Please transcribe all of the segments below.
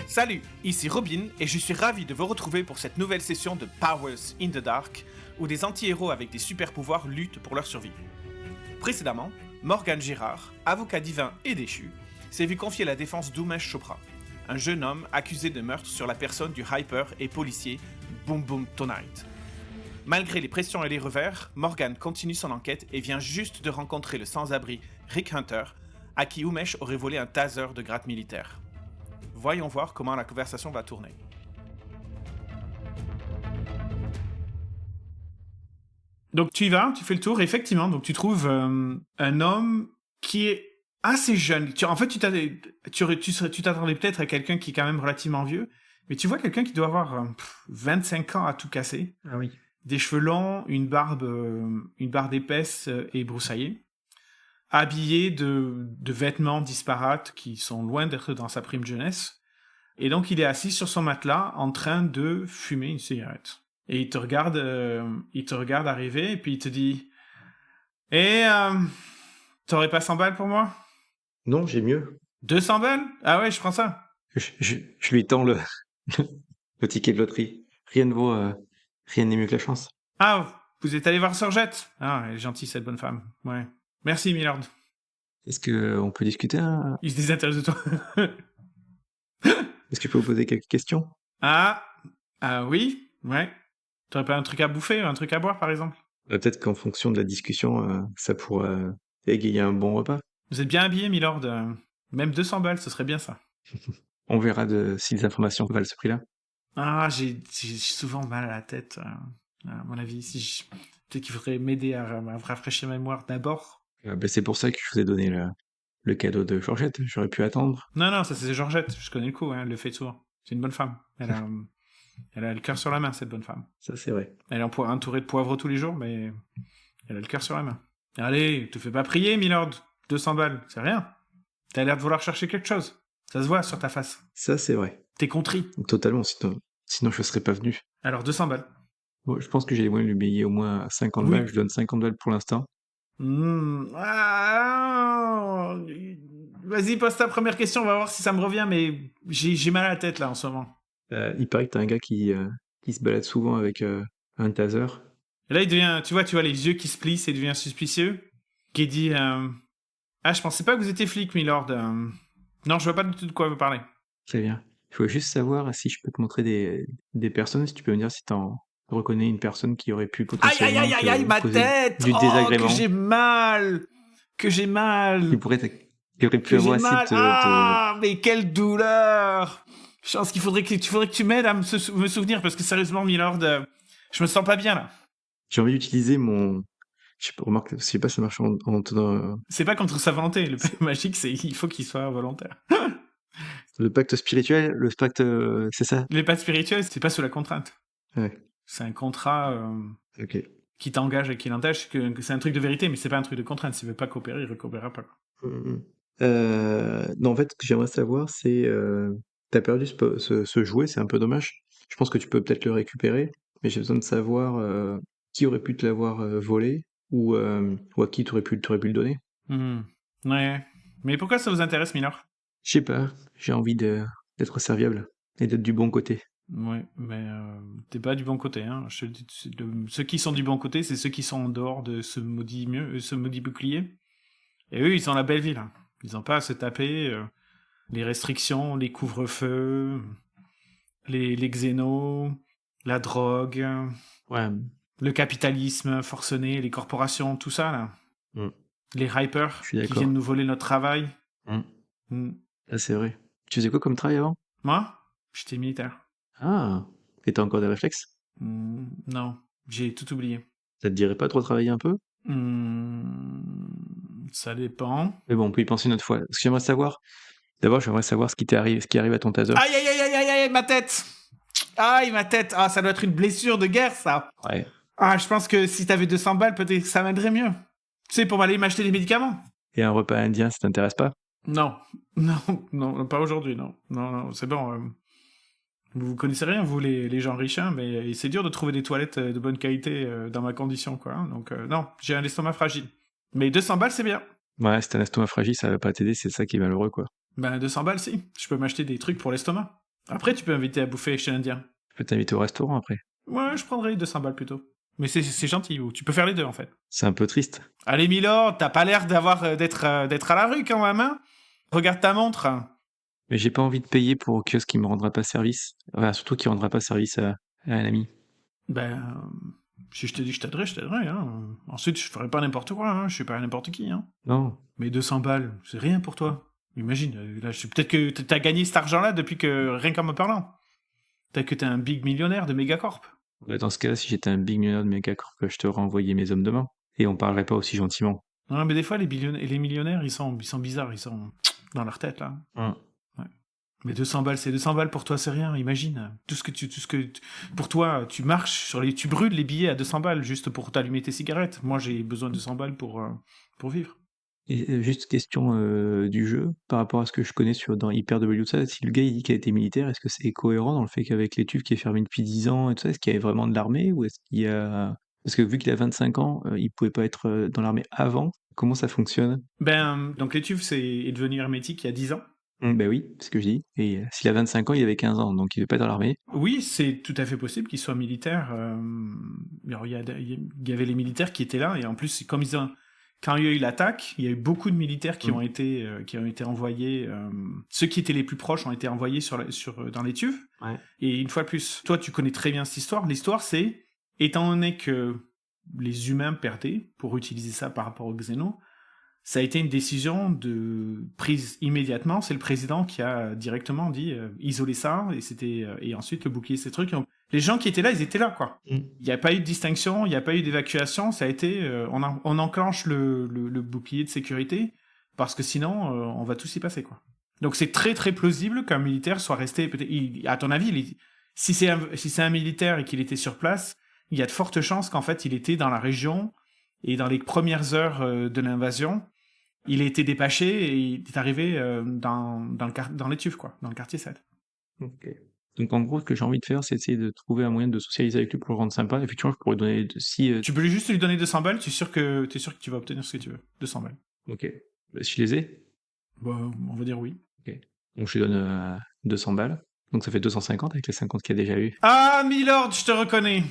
Salut, ici Robin et je suis ravi de vous retrouver pour cette nouvelle session de Powers in the Dark où des anti-héros avec des super-pouvoirs luttent pour leur survie. Précédemment, Morgan Girard, avocat divin et déchu, s'est vu confier la défense d'Umesh Chopra, un jeune homme accusé de meurtre sur la personne du hyper et policier Boom Boom Tonight. Malgré les pressions et les revers, Morgan continue son enquête et vient juste de rencontrer le sans-abri Rick Hunter, à qui Umesh aurait volé un taser de grade militaire. Voyons voir comment la conversation va tourner. Donc tu y vas, tu fais le tour, et effectivement, donc tu trouves un homme qui est assez jeune. Tu t'attendais peut-être à quelqu'un qui est quand même relativement vieux, mais tu vois quelqu'un qui doit avoir 25 ans à tout casser. Ah oui. Des cheveux longs, une barbe épaisse et broussaillée, habillé de vêtements disparates qui sont loin d'être dans sa prime jeunesse. Et donc il est assis sur son matelas en train de fumer une cigarette. Et il te regarde arriver et puis il te dit « Eh, t'aurais pas 100 balles pour moi ?» Non, j'ai mieux. 200 balles ? Ah ouais, je prends ça. Je lui tends le ticket de loterie. Rien n'est mieux que la chance. Ah, vous êtes allé voir Sorgette ? Ah, elle est gentille cette bonne femme. Ouais. Merci, Milord. Est-ce qu'on peut discuter Il se désintéresse de toi. Est-ce que je peux vous poser quelques questions? Ah oui, ouais. T'aurais pas un truc à bouffer, un truc à boire, par exemple ? Peut-être qu'en fonction de la discussion, ça pourra égayer un bon repas. Vous êtes bien habillé, Milord. Même 200 balles, ce serait bien ça. On verra si les informations valent ce prix-là. Ah, j'ai souvent mal à la tête, à mon avis. Peut-être qu'il faudrait m'aider à rafraîchir ma mémoire d'abord. C'est pour ça que je vous ai donné le cadeau de Georgette. J'aurais pu attendre. Non, ça c'est Georgette. Je connais le coup, elle le fait souvent. C'est une bonne femme. Elle a le cœur sur la main, cette bonne femme. Ça, c'est vrai. Elle est entourée de poivre tous les jours, mais elle a le cœur sur la main. Allez, te fais pas prier, Milord. 200 balles, c'est rien. T'as l'air de vouloir chercher quelque chose. Ça se voit sur ta face. Ça, c'est vrai. T'es contrit. Totalement, sinon je serais pas venu. Alors, 200 balles. Bon, je pense que j'ai les moyens de lui payer au moins 50 Oui. balles. Je donne 50 balles pour l'instant. Vas-y, pose ta première question, on va voir si ça me revient, mais j'ai mal à la tête là en ce moment. Il paraît que t'as un gars qui se balade souvent avec un taser. Et là, il devient, tu vois les yeux qui se plissent et il devient suspicieux. Qui dit Ah, je pensais pas que vous étiez flic, Milord. Non, je vois pas du tout de quoi vous parlez. Très bien. Je voulais juste savoir si je peux te montrer des personnes, si tu peux me dire si t'en reconnais une personne qui aurait pu potentiellement Aïe, ma causer tête! du désagrément. Que j'ai mal! Qui aurait pu avoir assez de... Mais quelle douleur! Je pense qu'il faudrait que tu m'aides à me souvenir, parce que sérieusement, Milord, je me sens pas bien, là. J'ai envie d'utiliser mon... Je sais pas, remarque, je sais pas si ça marche C'est pas contre sa volonté, le pacte magique, il faut qu'il soit volontaire. Le pacte spirituel, le pacte... c'est ça? Les pactes spirituels, c'est pas sous la contrainte. Ouais. C'est un contrat qui t'engage et qui l'engage, que c'est un truc de vérité, mais c'est pas un truc de contrainte. S'il veut pas coopérer, il ne coopérera pas. Non, en fait, ce que j'aimerais savoir, c'est... t'as perdu ce jouet, c'est un peu dommage. Je pense que tu peux peut-être le récupérer, mais j'ai besoin de savoir qui aurait pu te l'avoir volé ou à qui t'aurais pu le donner. Ouais. Mais pourquoi ça vous intéresse, Milord? Je sais pas, j'ai envie d'être serviable et d'être du bon côté. Ouais, mais t'es pas du bon côté, hein. Ceux qui sont du bon côté, c'est ceux qui sont en dehors de ce maudit bouclier. Et eux, ils ont la belle vie, là. Ils ont pas à se taper les restrictions, les couvre-feux, les xénos, la drogue, Ouais. le capitalisme forcené, les corporations, tout ça, là. Les hypers qui viennent nous voler notre travail. Ah, c'est vrai. Tu faisais quoi comme travail avant? Moi, j'étais militaire. Ah, et t'as encore des réflexes? Non, j'ai tout oublié. Ça te dirait pas de retravailler un peu? Ça dépend. Mais bon, on peut y penser une autre fois. Ce que j'aimerais savoir... D'abord, j'aimerais savoir ce qui arrive à ton taser. Aïe, ma tête! Aïe, ma tête! Ah, ça doit être une blessure de guerre, ça! Ouais. Ah, je pense que si t'avais 200 balles, peut-être que ça m'aiderait mieux. Tu sais, pour aller m'acheter des médicaments. Et un repas indien, ça t'intéresse pas? Non, pas aujourd'hui, non. Non, c'est bon. Vous connaissez rien, vous, les gens riches, hein, mais c'est dur de trouver des toilettes de bonne qualité dans ma condition, quoi. Hein, donc, non, j'ai un estomac fragile. Mais 200 balles, c'est bien. Ouais, si t'as un estomac fragile, ça va pas t'aider, c'est ça qui est malheureux, quoi. Ben, 200 balles, si. Je peux m'acheter des trucs pour l'estomac. Après, tu peux inviter à bouffer chez l'Indien. Je peux t'inviter au restaurant après. Ouais, je prendrais 200 balles plutôt. Mais c'est gentil, ou tu peux faire les deux en fait. C'est un peu triste. Allez, Milord, t'as pas l'air d'être à la rue quand même, hein. Regarde ta montre. Mais j'ai pas envie de payer pour un kiosque qui me rendra pas service. Enfin, surtout qui rendra pas service à un ami. Ben, si je te dis que je t'aiderai, hein. Ensuite, je ferai pas n'importe quoi, hein. Je suis pas n'importe qui, hein. Non. Mais 200 balles, c'est rien pour toi. Imagine, là, peut-être que t'as gagné cet argent-là depuis que, rien qu'en me parlant. Peut-être que t'es un big millionnaire de Megacorp. Dans ce cas-là, si j'étais un big millionnaire de Megacorp, je te renvoyais mes hommes de main. Et on parlerait pas aussi gentiment. Non, mais des fois, les millionnaires, ils sont bizarres, ils sont dans leur tête, là. Hum. Ouais. Mais 200 balles, c'est 200 balles pour toi, c'est rien, imagine. Pour toi, tu marches tu brûles les billets à 200 balles juste pour t'allumer tes cigarettes. Moi, j'ai besoin de 200 balles pour vivre. Et juste question du jeu, par rapport à ce que je connais dans Hyper W, ça, si le gars il dit qu'il a été militaire, est-ce que c'est cohérent dans le fait qu'avec l'étuve qui est fermée depuis 10 ans et tout ça, est-ce qu'il y avait vraiment de l'armée ou est-ce qu'il y a... Parce que vu qu'il a 25 ans, il pouvait pas être dans l'armée avant. Comment ça fonctionne? Donc l'étuve est devenu hermétique il y a 10 ans. Ben oui, c'est ce que je dis. Et s'il a 25 ans, il avait 15 ans, donc il ne devait pas être dans l'armée. Oui, c'est tout à fait possible qu'il soit militaire. Alors, il y avait les militaires qui étaient là, et en plus, quand il y a eu l'attaque, il y a eu beaucoup de militaires qui ont été envoyés. Ceux qui étaient les plus proches ont été envoyés dans l'étuve. Ouais. Et une fois de plus, toi, tu connais très bien cette histoire. L'histoire, c'est, étant donné que les humains perdaient, pour utiliser ça par rapport aux xénos, ça a été une décision prise immédiatement. C'est le président qui a directement dit isoler ça, et ensuite le bouclier, ces trucs. Donc, les gens qui étaient là, ils étaient là, quoi. Il n'y a pas eu de distinction, il n'y a pas eu d'évacuation. Ça a été, on enclenche le bouclier de sécurité parce que sinon, on va tous y passer, quoi. Donc c'est très très plausible qu'un militaire soit resté. À ton avis, si c'est un militaire et qu'il était sur place, il y a de fortes chances qu'en fait il était dans la région. Et dans les premières heures de l'invasion, il a été dépêché et il est arrivé dans l'étuve, quoi, dans le quartier 7. Ok. Donc en gros, ce que j'ai envie de faire, c'est essayer de trouver un moyen de socialiser avec lui pour le rendre sympa. Effectivement, je pourrais donner... Tu peux juste lui donner 200 balles, tu es sûr que tu vas obtenir ce que tu veux. 200 balles. Ok. Si je les ai? Bah, on va dire oui. Ok. Donc je lui donne 200 balles. Donc ça fait 250 avec les 50 qu'il y a déjà eu. Ah, Milord, je te reconnais.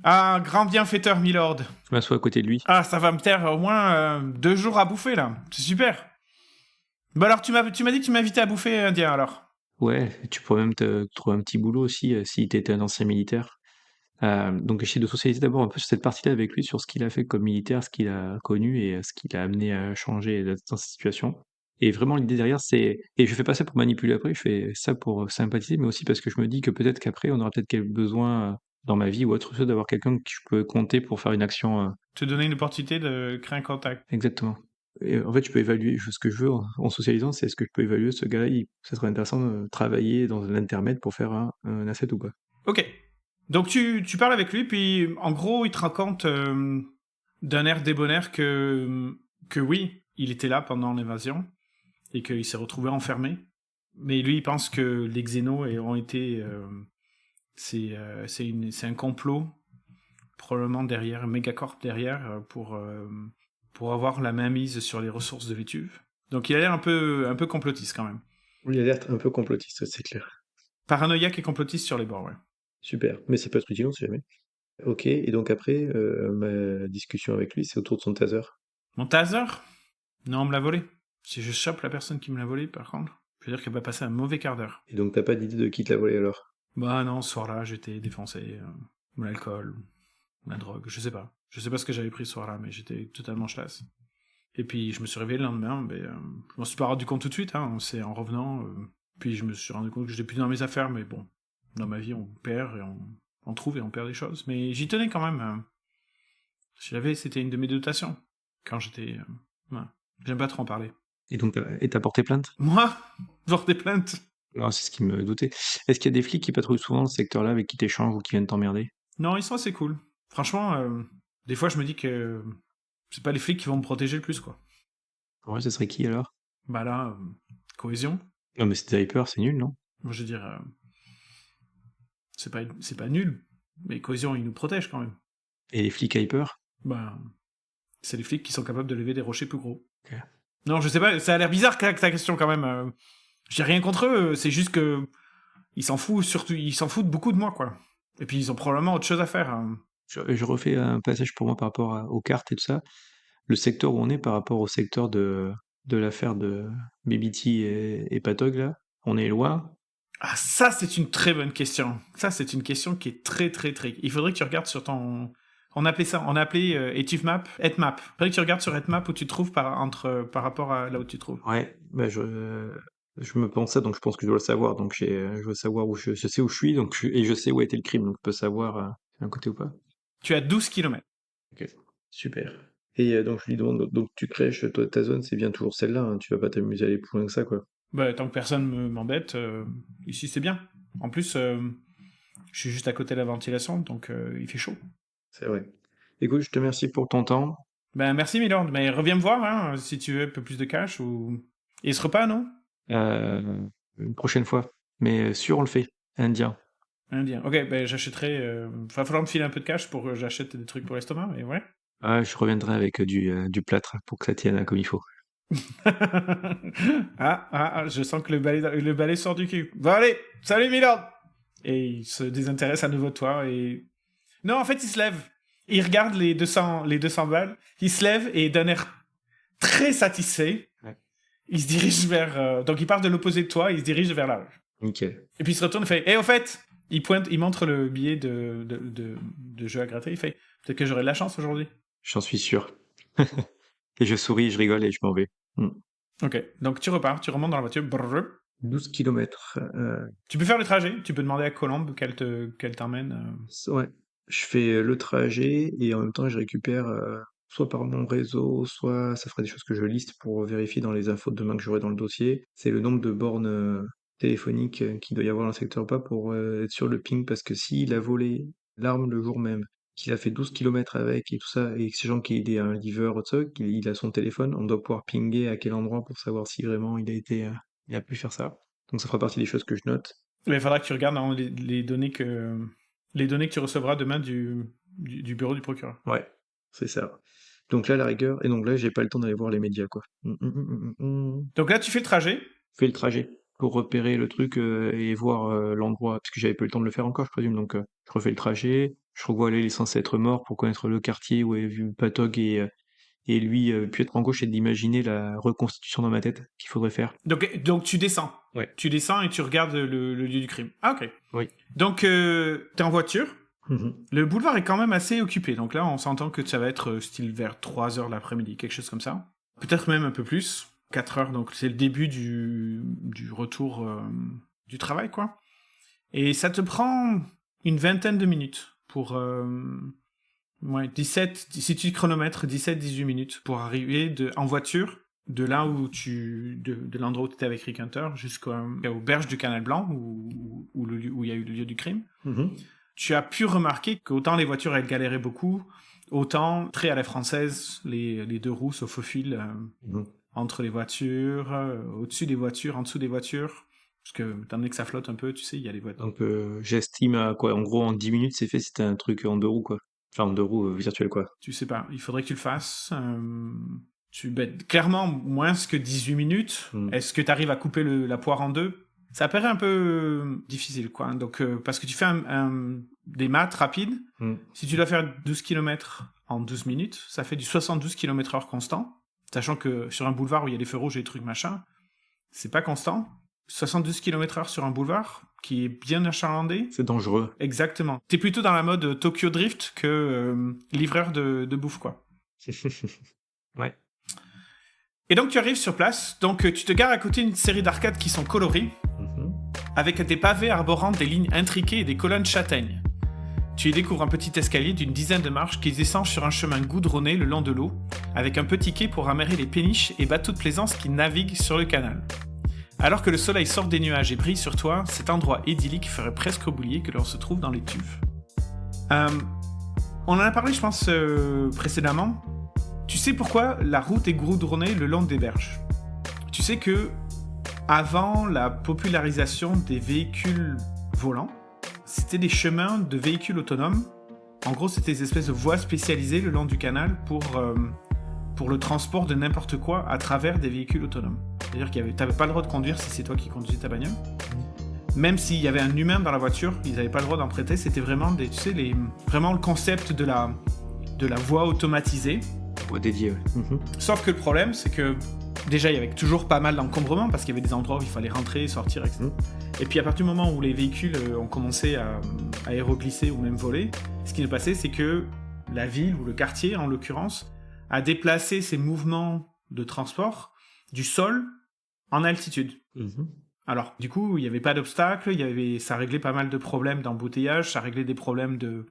Ah, grand bienfaiteur, Milord. Je m'assois à côté de lui. Ah, ça va me taire au moins 2 jours à bouffer, là. C'est super. Bah alors, tu m'as dit que tu m'invitais à bouffer indien, alors. Ouais, tu pourrais même te trouver un petit boulot aussi si t'étais un ancien militaire. Donc essayer de socialiser d'abord un peu sur cette partie-là avec lui, sur ce qu'il a fait comme militaire, ce qu'il a connu et ce qu'il a amené à changer dans cette situation. Et vraiment l'idée derrière c'est, et je fais pas ça pour manipuler après, je fais ça pour sympathiser, mais aussi parce que je me dis que peut-être qu'après on aura peut-être quel besoin dans ma vie ou autre chose d'avoir quelqu'un que je peux compter pour faire une action. Te donner une opportunité de créer un contact. Exactement. Et en fait, je peux évaluer ce que je veux en socialisant, c'est est-ce que je peux évaluer ce gars-là, ça serait intéressant de travailler dans un intermède pour faire un asset ou pas. Ok. Donc tu parles avec lui, puis en gros, il te raconte d'un air débonnaire que oui, il était là pendant l'invasion et qu'il s'est retrouvé enfermé. Mais lui, il pense que les xénos ont été... c'est un complot, probablement derrière, Megacorp derrière, pour avoir la main mise sur les ressources de l'étuve. Donc il a l'air un peu complotiste quand même. Oui, il a l'air un peu complotiste, c'est clair. Paranoïaque et complotiste sur les bords, ouais. Super, mais c'est pas être utile, on sait jamais. Ok, et donc après, ma discussion avec lui, c'est autour de son taser. Mon taser? Non, on me l'a volé. Si je chope la personne qui me l'a volé, par contre, je veux dire qu'elle va passer un mauvais quart d'heure. Et donc t'as pas d'idée de qui te l'a volé alors? Bah non, ce soir-là, j'étais défoncé. L'alcool, la drogue, je sais pas. Je sais pas ce que j'avais pris ce soir-là, mais j'étais totalement chlasse. Et puis je me suis réveillé le lendemain, mais je m'en suis pas rendu compte tout de suite, hein, c'est en revenant. Puis je me suis rendu compte que j'étais plus dans mes affaires, mais bon, dans ma vie, on perd et on trouve et on perd des choses. Mais j'y tenais quand même. C'était une de mes dotations, quand j'étais... ouais. J'aime pas trop en parler. Et donc, t'as porté plainte? Moi? Genre des plaintes? Non, c'est ce qui me doutait. Est-ce qu'il y a des flics qui patrouillent souvent dans ce secteur-là avec qui t'échangent ou qui viennent t'emmerder? Non, ils sont assez cool. Franchement, des fois je me dis que c'est pas les flics qui vont me protéger le plus, quoi. Ouais, ce serait qui alors? Bah là, Cohésion. Non, mais c'est des hyper, c'est nul, non? Moi je veux dire, c'est pas nul, mais Cohésion, ils nous protègent quand même. Et les flics hyper? Bah, c'est les flics qui sont capables de lever des rochers plus gros. Ok. Non, je sais pas, ça a l'air bizarre ta question quand même. J'ai rien contre eux, c'est juste que ils s'en foutent beaucoup de moi, quoi. Et puis ils ont probablement autre chose à faire. Hein. Je refais un passage pour moi par rapport aux cartes et tout ça. Le secteur où on est par rapport au secteur de l'affaire de BBT et Patog, là, on est loin. Ah, ça, c'est une très bonne question. Ça, c'est une question qui est très, très, très... Il faudrait que tu regardes sur ton... On appelait Etivmap, Etmap. Il faudrait que tu regardes sur Etmap où tu te trouves par rapport à là où tu te trouves. Ouais, bah je me pensais, donc je pense que je dois le savoir. Donc je dois savoir où je sais où je suis, et je sais où a été le crime, donc je peux savoir si c'est un côté ou pas. Tu as 12 km. Ok, super. Et donc je lui demande, donc tu crèches, toi, ta zone, c'est bien toujours celle-là, hein, tu vas pas t'amuser à aller plus loin que ça, quoi. Bah, tant que personne m'embête, ici c'est bien. En plus, je suis juste à côté de la ventilation, donc il fait chaud. C'est vrai. Écoute, je te remercie pour ton temps. Ben, merci Milord, mais reviens me voir hein, si tu veux un peu plus de cash ou... Et ce repas, non Une prochaine fois. Mais sûr, on le fait. Indien. Indien. Ok, ben j'achèterai... va falloir me filer un peu de cash pour que j'achète des trucs pour l'estomac, mais ouais. Ah, je reviendrai avec du plâtre pour que ça tienne comme il faut. Je sens que le balai sort du cul. Bon allez, salut Milord. Et il se désintéresse à nouveau de toi et... Non, en fait, il se lève. Il regarde les 200 balles. Il se lève et d'un air très satisfait, ouais. Il se dirige vers... donc il part de l'opposé de toi, il se dirige vers la rue. Nickel. Et puis il se retourne et fait... Et au fait, il montre le billet de jeu à gratter. Il fait... Peut-être que j'aurai de la chance aujourd'hui. J'en suis sûr. Et je souris, je rigole et je m'en vais. Ok, donc tu repars, tu remontes dans la voiture. Brrr. 12 km. Tu peux faire le trajet, tu peux demander à Colombe qu'elle t'emmène. Ouais. Je fais le trajet et en même temps je récupère soit par mon réseau, soit ça fera des choses que je liste pour vérifier dans les infos de demain que j'aurai dans le dossier. C'est le nombre de bornes téléphoniques qu'il doit y avoir dans le secteur ou pas pour être sur le ping, parce que s'il a volé l'arme le jour même, qu'il a fait 12 km avec et tout ça, et que sachant qu'il est un livreur ou ça, qu'il a son téléphone, on doit pouvoir pinguer à quel endroit pour savoir si vraiment il a pu faire ça. Donc ça fera partie des choses que je note. Mais il faudra que tu regardes dans les données que tu recevras demain du bureau du procureur. Ouais, c'est ça. Donc là, la rigueur, et donc là, j'ai pas le temps d'aller voir les médias, quoi. Donc là, tu fais le trajet. Je fais le trajet pour repérer le truc et voir l'endroit, parce que j'avais pas eu le temps de le faire encore, je présume. Donc je refais le trajet, je revois là, il est censé être mort pour connaître le quartier où est vu Patog et lui, puis être en gauche et d'imaginer la reconstitution dans ma tête qu'il faudrait faire. Donc tu descends. Ouais. Tu descends et tu regardes le lieu du crime. Ah, ok. Oui. Donc, t'es en voiture. Le boulevard est quand même assez occupé. Donc là, on s'entend que ça va être style vers 3h l'après-midi, quelque chose comme ça. Peut-être même un peu plus. 4h, donc c'est le début du retour du travail, quoi. Et ça te prend une vingtaine de minutes pour... 17, si tu chronomètres, 17-18 minutes pour arriver en voiture de là où de l'endroit où tu étais avec Rick Hunter jusqu'aux berges du Canal Blanc où il y a eu le lieu du crime. Tu as pu remarquer qu'autant les voitures elles galéraient beaucoup, autant très à la française les deux roues se faufilent entre les voitures, au-dessus des voitures, en dessous des voitures. Parce que, étant donné que ça flotte un peu, tu sais, il y a les voitures. Donc j'estime à quoi, en gros en 10 minutes c'est fait si t'as un truc en deux roues, quoi. Enfin en deux roues virtuelles, quoi. Tu sais pas, il faudrait que tu le fasses. Clairement, moins que 18 minutes. Est-ce que tu arrives à couper la poire en deux? Ça paraît un peu difficile, quoi. Donc, parce que tu fais des maths rapides. Si tu dois faire 12 km en 12 minutes, ça fait du 72 km/h constant. Sachant que sur un boulevard où il y a des feux rouges et des trucs machin, c'est pas constant. 72 km/h sur un boulevard qui est bien achalandé. C'est dangereux. Exactement. T'es plutôt dans la mode Tokyo Drift que livreur de bouffe, quoi. Ouais. Et donc tu arrives sur place, donc tu te gares à côté d'une série d'arcades qui sont colorées, avec des pavés arborant des lignes intriquées et des colonnes châtaignes. Tu y découvres un petit escalier d'une dizaine de marches qui descend sur un chemin goudronné le long de l'eau, avec un petit quai pour amarrer les péniches et bateaux de plaisance qui naviguent sur le canal. Alors que le soleil sort des nuages et brille sur toi, cet endroit idyllique ferait presque oublier que l'on se trouve dans les tuves. On en a parlé, je pense, précédemment. Tu sais pourquoi la route est goudronnée le long des berges? Tu sais que, avant la popularisation des véhicules volants, c'était des chemins de véhicules autonomes. En gros, c'était des espèces de voies spécialisées le long du canal pour le transport de n'importe quoi à travers des véhicules autonomes. C'est-à-dire que t'avais pas le droit de conduire si c'est toi qui conduisais ta bagnole. même s'il y avait un humain dans la voiture, ils n'avaient pas le droit d'en prêter. C'était vraiment, vraiment le concept de la voie automatisée. Ouais, dédié, ouais. Sauf que le problème, c'est que déjà, il y avait toujours pas mal d'encombrements parce qu'il y avait des endroits où il fallait rentrer, sortir, etc. Et puis à partir du moment où les véhicules ont commencé à aéroglisser ou même voler, ce qui s'est passé, c'est que la ville, ou le quartier en l'occurrence, a déplacé ses mouvements de transport du sol en altitude. Alors, du coup, il n'y avait pas d'obstacle, ça réglait pas mal de problèmes d'embouteillage, ça réglait des problèmes de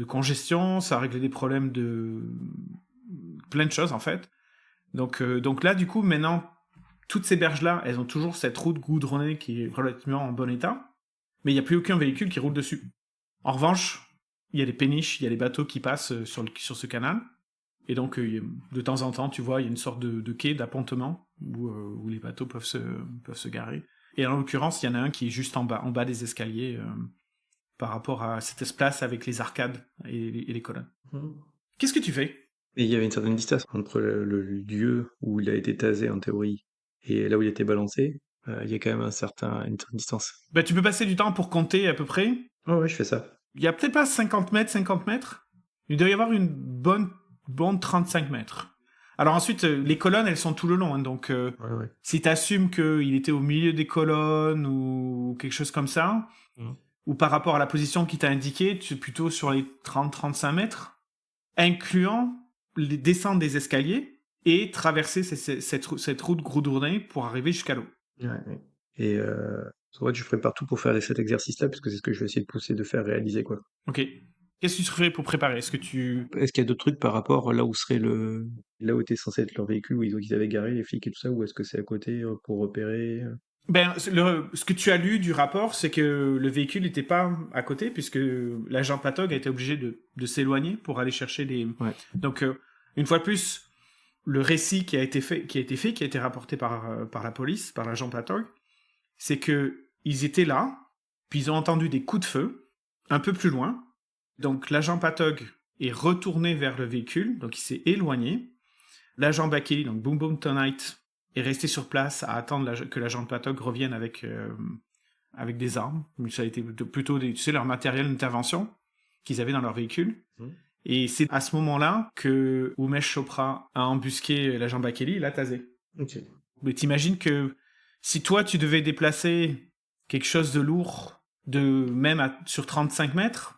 congestion, ça réglait des problèmes de plein de choses en fait. Donc là, du coup, maintenant, toutes ces berges-là, elles ont toujours cette route goudronnée qui est relativement en bon état, mais il n'y a plus aucun véhicule qui roule dessus. En revanche, il y a des péniches, il y a des bateaux qui passent sur ce canal, et donc de temps en temps, tu vois, il y a une sorte de quai d'appontement où les bateaux peuvent se garer. Et en l'occurrence, il y en a un qui est juste en bas des escaliers, par rapport à cette espace avec les arcades et les colonnes. Qu'est-ce que tu fais ? Et il y avait une certaine distance entre le lieu où il a été tasé en théorie et là où il a été balancé. Il y a quand même une certaine distance. Bah, tu peux passer du temps pour compter à peu près. Oh ouais, je fais ça. Il y a peut-être pas 50 mètres. Il doit y avoir une bonne 35 mètres. Alors ensuite, les colonnes, elles sont tout le long. Hein, donc, Ouais. si tu assumes qu'il était au milieu des colonnes ou quelque chose comme ça, ou par rapport à la position qui t'a indiqué, tu es plutôt sur les 30-35 mètres, incluant les descentes des escaliers et traverser cette route goudronnée pour arriver jusqu'à l'eau. Ouais. Et en fait, je ferai partout pour faire cet exercice-là, puisque c'est ce que je vais essayer de pousser, de faire réaliser, quoi. Ok. Qu'est-ce que tu ferais pour préparer ? Est-ce qu'il y a d'autres trucs par rapport là où là où était censé être leur véhicule, où ils avaient garé les flics et tout ça, ou est-ce que c'est à côté pour repérer Ben, ce que tu as lu du rapport, c'est que le véhicule n'était pas à côté, puisque l'agent Patog a été obligé de s'éloigner pour aller chercher les... Ouais. Donc, une fois de plus, le récit qui a été rapporté par la police, par l'agent Patog, c'est que ils étaient là, puis ils ont entendu des coups de feu, un peu plus loin. Donc, l'agent Patog est retourné vers le véhicule, donc il s'est éloigné. L'agent Bakeli, donc Boom Boom Tonight, est resté sur place à attendre que l'agent Patog revienne avec des armes. Ça a été plutôt leur matériel d'intervention qu'ils avaient dans leur véhicule. Et c'est à ce moment-là que Umesh Chopra a embusqué l'agent Bakeli et l'a tasé. Ok. Mais t'imagines que si toi tu devais déplacer quelque chose de lourd, sur 35 mètres,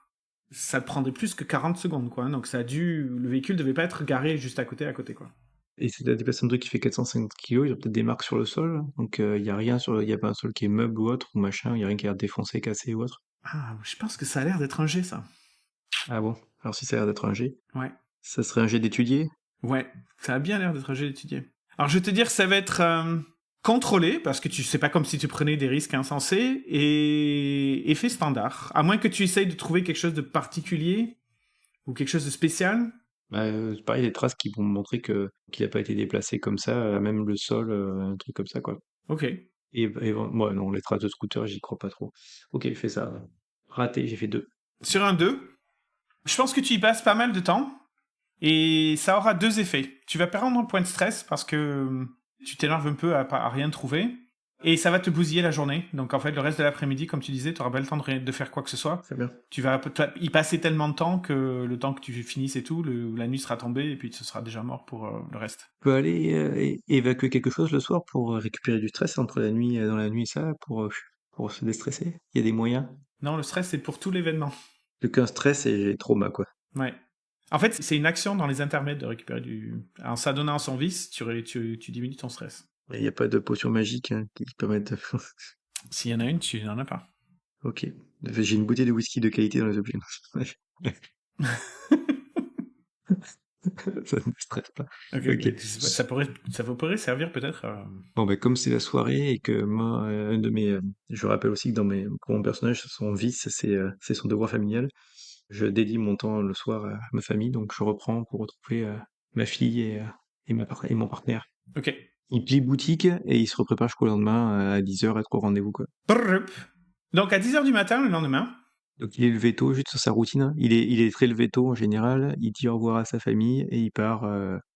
ça te prendrait plus que 40 secondes, quoi. Donc le véhicule devait pas être garé juste à côté, quoi. Et c'est la déplacement de truc qui fait 450 kilos, il y a peut-être des marques sur le sol, donc il y a rien il y a pas un sol qui est meuble ou autre, ou machin, il y a rien qui a défoncé, cassé ou autre. Ah, je pense que ça a l'air d'être un jet, ça. Ah bon? Alors si ça a l'air d'être un jet, Ouais. ça serait un jet d'étudier? Ouais, ça a bien l'air d'être un jet d'étudier. Alors je vais te dire, ça va être contrôlé, parce que c'est pas comme si tu prenais des risques insensés, et effet standard. À moins que tu essayes de trouver quelque chose de particulier, ou quelque chose de spécial. C'est pareil, les traces qui vont me montrer qu'il a pas été déplacé comme ça, même le sol, un truc comme ça, quoi. Ok. Moi, non, les traces de scooter, j'y crois pas trop. Ok, fais ça. Raté, j'ai fait 2. Sur un 2, je pense que tu y passes pas mal de temps, et ça aura 2 effets. Tu vas perdre un point de stress, parce que tu t'énerves un peu à rien trouver, et ça va te bousiller la journée. Donc en fait, le reste de l'après-midi, comme tu disais, tu n'auras pas le temps de faire quoi que ce soit. C'est bien. Tu vas y passer tellement de temps que le temps que tu finisses et tout, la nuit sera tombée et puis ce sera déjà mort pour le reste. Tu peux aller évacuer quelque chose le soir pour récupérer du stress entre dans la nuit et ça, pour se déstresser. Il y a des moyens. Non, le stress, c'est pour tout l'événement. Plus qu'un stress et trauma, quoi. Ouais. En fait, c'est une action dans les intermèdes de récupérer en s'adonnant à son vice, tu diminues ton stress. Il n'y a pas de potion magique qui permettent de... S'il y en a une, tu n'en as pas. Ok. J'ai une bouteille de whisky de qualité dans les objets. Ça ne me stresse pas. Ok. Ça pourrait servir peut-être. Bon, comme c'est la soirée et que moi, je rappelle aussi que pour mon personnage, son vice, c'est son devoir familial. Je dédie mon temps le soir à ma famille, donc je reprends pour retrouver ma fille et mon partenaire. Ok. Il plie boutique et il se prépare jusqu'au lendemain à 10h, être au rendez-vous, quoi. Donc à 10h du matin, le lendemain. Donc il est levé tôt, juste sur sa routine. Il est très levé tôt en général. Il dit au revoir à sa famille et il part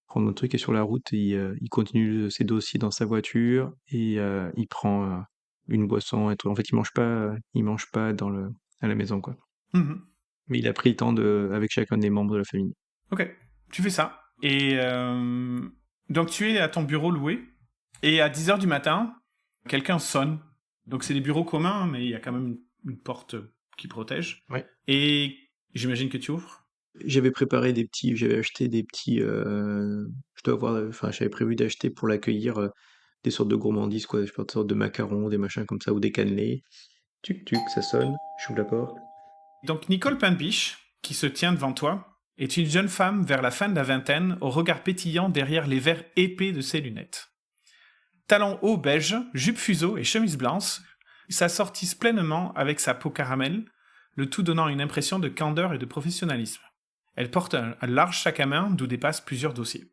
prendre un truc. Et sur la route, il continue ses dossiers dans sa voiture et il prend une boisson, un truc. En fait, il mange pas à la maison, quoi. Mhm. Mais il a pris le temps avec chacun des membres de la famille. Ok, tu fais ça. Et donc tu es à ton bureau loué, et à 10h du matin, quelqu'un sonne. Donc c'est des bureaux communs, mais il y a quand même une porte qui protège. Ouais. Et j'imagine que tu ouvres. J'avais acheté des petits, j'avais prévu d'acheter pour l'accueillir des sortes de gourmandises, quoi, des sortes de macarons, des machins comme ça, ou des cannelés. Tuc tuc, ça sonne, j'ouvre la porte. Donc Nicole Pinbiche, qui se tient devant toi, est une jeune femme vers la fin de la vingtaine, au regard pétillant derrière les verres épais de ses lunettes. Talons hauts beige, jupe fuseau et chemise blanche s'assortissent pleinement avec sa peau caramel, le tout donnant une impression de candeur et de professionnalisme. Elle porte un large sac à main d'où dépassent plusieurs dossiers.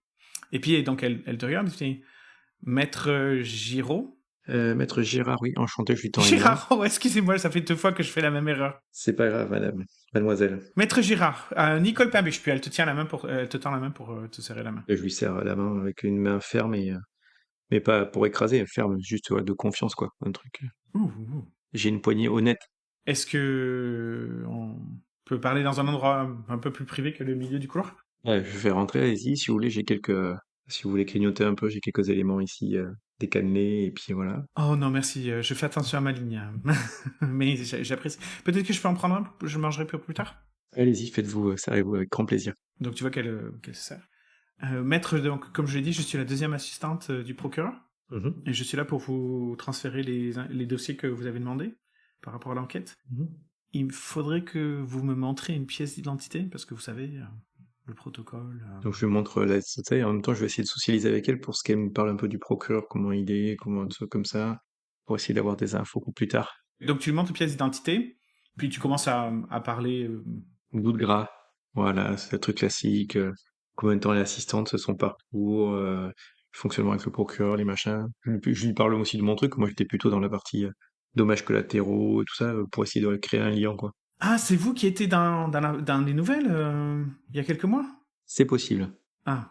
Et puis donc elle te regarde et dit « Maître Giraud ?» Maître Girard, oui, enchanté, je lui tends une main. Girard, oh, excusez-moi, ça fait 2 fois que je fais la même erreur. C'est pas grave, mademoiselle. Maître Girard, Nicole Pinbiche, puis elle te tend la main pour te serrer la main. Je lui serre la main avec une main ferme, mais pas pour écraser, ferme, juste de confiance, quoi, un truc. Ouh. J'ai une poignée honnête. Est-ce que on peut parler dans un endroit un peu plus privé que le milieu du couloir? Ouais, je vais rentrer, allez-y, si vous voulez, si vous voulez clignoter un peu, j'ai quelques éléments ici, des cannelés, et puis voilà. Oh non, merci, je fais attention à ma ligne. Mais j'apprécie. Peut-être que je peux en prendre un, je mangerai plus tard. Allez-y, faites-vous, servez-vous avec grand plaisir. Donc tu vois qu'elle se sert. Maître, donc, comme je l'ai dit, je suis la deuxième assistante du procureur. Et je suis là pour vous transférer les dossiers que vous avez demandés par rapport à l'enquête. Il faudrait que vous me montrez une pièce d'identité, parce que vous savez, le protocole... Donc je lui montre la société, et en même temps je vais essayer de socialiser avec elle pour ce qu'elle me parle un peu du procureur, comment il est, comment un truc comme ça, pour essayer d'avoir des infos pour plus tard. Donc tu lui montres une pièce d'identité, puis tu commences à parler... Bout de gras, voilà, c'est le truc classique, combien de temps elle est assistante, son parcours, le fonctionnement avec le procureur, les machins. Je lui parle aussi de mon truc, moi j'étais plutôt dans la partie dommages collatéraux et tout ça, pour essayer de créer un lien, quoi. Ah, c'est vous qui étiez dans les nouvelles il y a quelques mois? C'est possible. Ah,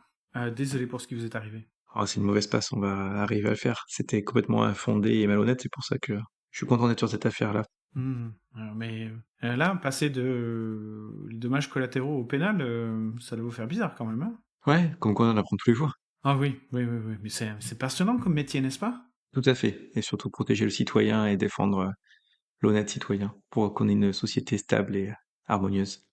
désolé pour ce qui vous est arrivé. Oh, c'est une mauvaise passe, on va arriver à le faire. C'était complètement infondé et malhonnête, c'est pour ça que je suis content d'être sur cette affaire-là. Mais là, passer de dommages collatéraux au pénal, ça doit vous faire bizarre quand même, hein? Ouais, comme quoi on en apprend tous les jours. Ah oui. Mais c'est passionnant comme métier, n'est-ce pas? Tout à fait. Et surtout protéger le citoyen et défendre l'honnête citoyen pour qu'on ait une société stable et harmonieuse.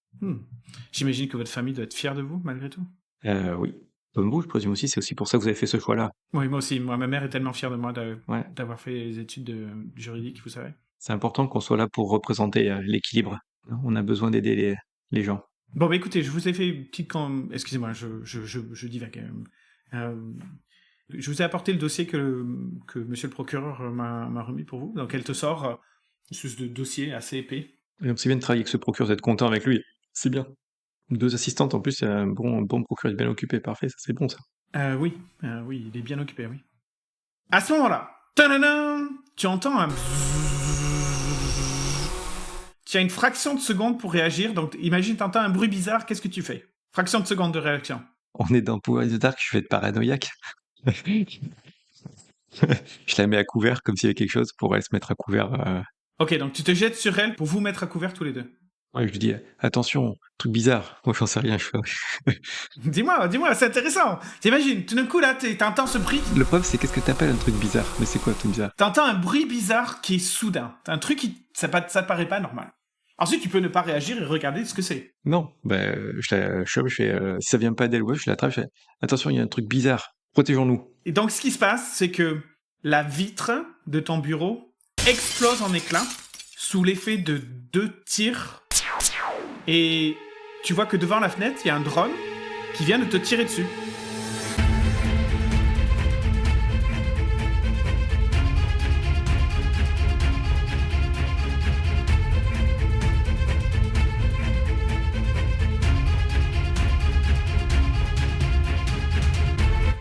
J'imagine que votre famille doit être fière de vous, malgré tout. Oui. Comme vous, je présume aussi, c'est aussi pour ça que vous avez fait ce choix-là. Oui, moi aussi. Ma mère est tellement fière de moi Ouais. d'avoir fait les études juridiques, vous savez. C'est important qu'on soit là pour représenter l'équilibre. On a besoin d'aider les gens. Bon, bah écoutez, je vous ai fait une petite... Excusez-moi, je divague. Je vous ai apporté le dossier que monsieur le procureur m'a remis pour vous. Donc elle te sort une espèce de dossier assez épais. Et donc c'est bien de travailler avec ce procureur, d'être content avec lui. C'est bien. 2 assistantes en plus, c'est un bon procureur, bien occupé, parfait, ça c'est bon ça. Oui, il est bien occupé, oui. À ce moment-là, tadadam, tu entends un... Tu as une fraction de seconde pour réagir, donc imagine, tu entends un bruit bizarre, qu'est-ce que tu fais? Fraction de seconde de réaction. On est dans Power in the Dark, je vais être paranoïaque. Je la mets à couvert, comme s'il y avait quelque chose, pour elle se mettre à couvert. Ok, donc tu te jettes sur elle pour vous mettre à couvert tous les deux. Ouais, je lui dis, attention, truc bizarre. Moi, j'en sais rien, je fais... Dis-moi, c'est intéressant. T'imagines, tout d'un coup, là, t'entends ce bruit. Le problème, c'est qu'est-ce que t'appelles un truc bizarre? Mais c'est quoi un truc bizarre? T'entends un bruit bizarre qui est soudain. Un truc qui... Ça te paraît pas normal. Ensuite, tu peux ne pas réagir et regarder ce que c'est. Non, je fais, si ça vient pas d'elle, ouais, je l'attrape, je fais, attention, il y a un truc bizarre, protégeons-nous. Et donc, ce qui se passe, c'est que la vitre de ton bureau explose en éclats sous l'effet de 2 tirs. Et tu vois que devant la fenêtre, il y a un drone qui vient de te tirer dessus.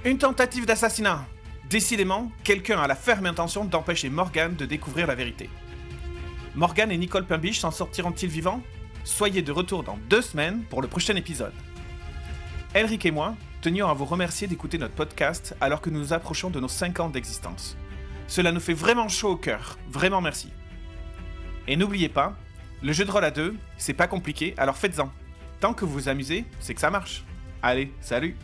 Une tentative d'assassinat. Décidément, quelqu'un a la ferme intention d'empêcher Morgan de découvrir la vérité. Morgan et Nicole Pinbiche s'en sortiront-ils vivants? Soyez de retour dans 2 semaines pour le prochain épisode. Elric et moi tenions à vous remercier d'écouter notre podcast alors que nous nous approchons de nos 5 ans d'existence. Cela nous fait vraiment chaud au cœur, vraiment merci. Et n'oubliez pas, le jeu de rôle à deux, c'est pas compliqué, alors faites-en. Tant que vous vous amusez, c'est que ça marche. Allez, salut!